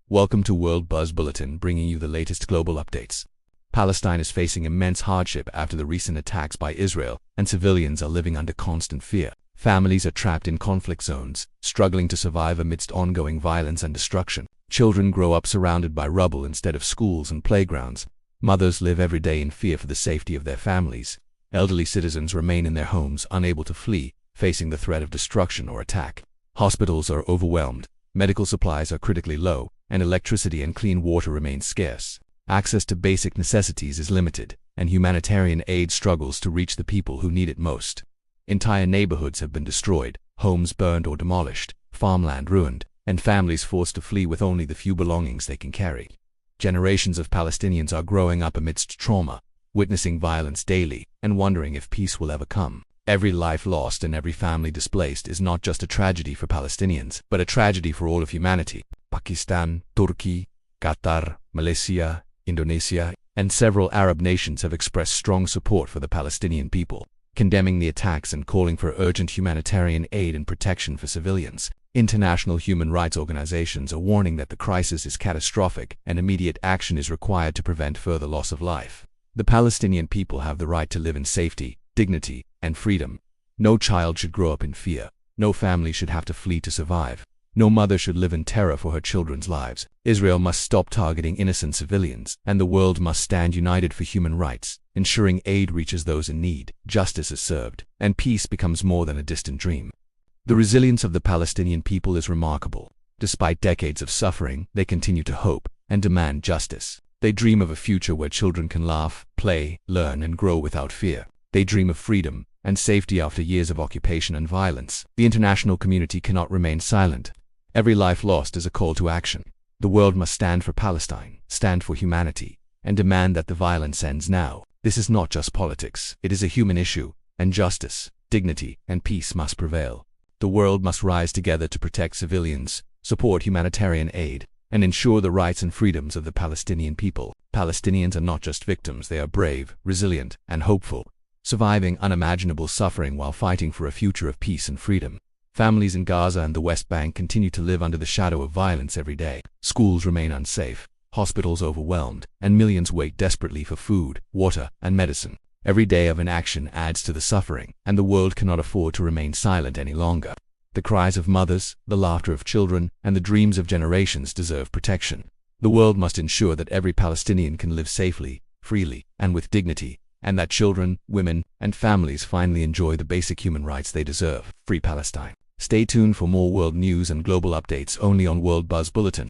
Welcome to World Buzz Bulletin, bringing you the latest global updates. Palestine is facing immense hardship after the recent attacks by Israel, and civilians are living under constant fear. Families are trapped in conflict zones, struggling to survive amidst ongoing violence and destruction. Children grow up surrounded by rubble instead of schools and playgrounds. Mothers live every day in fear for the safety of their families. Elderly citizens remain in their homes, unable to flee, facing the threat of destruction or attack. Hospitals are overwhelmed, medical supplies are critically low, and electricity and clean water remain scarce. Access to basic necessities is limited, and humanitarian aid struggles to reach the people who need it most. Entire neighborhoods have been destroyed, homes burned or demolished, farmland ruined, and families forced to flee with only the few belongings they can carry. Generations of Palestinians are growing up amidst trauma, witnessing violence daily, and wondering if peace will ever come. Every life lost and every family displaced is not just a tragedy for Palestinians, but a tragedy for all of humanity. Pakistan, Turkey, Qatar, Malaysia, Indonesia, and several Arab nations have expressed strong support for the Palestinian people, condemning the attacks and calling for urgent humanitarian aid and protection for civilians. International human rights organizations are warning that the crisis is catastrophic and immediate action is required to prevent further loss of life. The Palestinian people have the right to live in safety, dignity, and freedom. No child should grow up in fear. No family should have to flee to survive. No mother should live in terror for her children's lives. Israel must stop targeting innocent civilians, and the world must stand united for human rights, ensuring aid reaches those in need, justice is served, and peace becomes more than a distant dream. The resilience of the Palestinian people is remarkable. Despite decades of suffering, they continue to hope and demand justice. They dream of a future where children can laugh, play, learn, and grow without fear. They dream of freedom and safety after years of occupation and violence. The international community cannot remain silent. Every life lost is a call to action. The world must stand for Palestine, stand for humanity, and demand that the violence ends now. This is not just politics, it is a human issue, and justice, dignity, and peace must prevail. The world must rise together to protect civilians, support humanitarian aid, and ensure the rights and freedoms of the Palestinian people. Palestinians are not just victims, they are brave, resilient, and hopeful, surviving unimaginable suffering while fighting for a future of peace and freedom. Families in Gaza and the West Bank continue to live under the shadow of violence every day. Schools remain unsafe, hospitals overwhelmed, and millions wait desperately for food, water, and medicine. Every day of inaction adds to the suffering, and the world cannot afford to remain silent any longer. The cries of mothers, the laughter of children, and the dreams of generations deserve protection. The world must ensure that every Palestinian can live safely, freely, and with dignity, and that children, women, and families finally enjoy the basic human rights they deserve. Free Palestine. Stay tuned for more world news and global updates only on World Buzz Bulletin.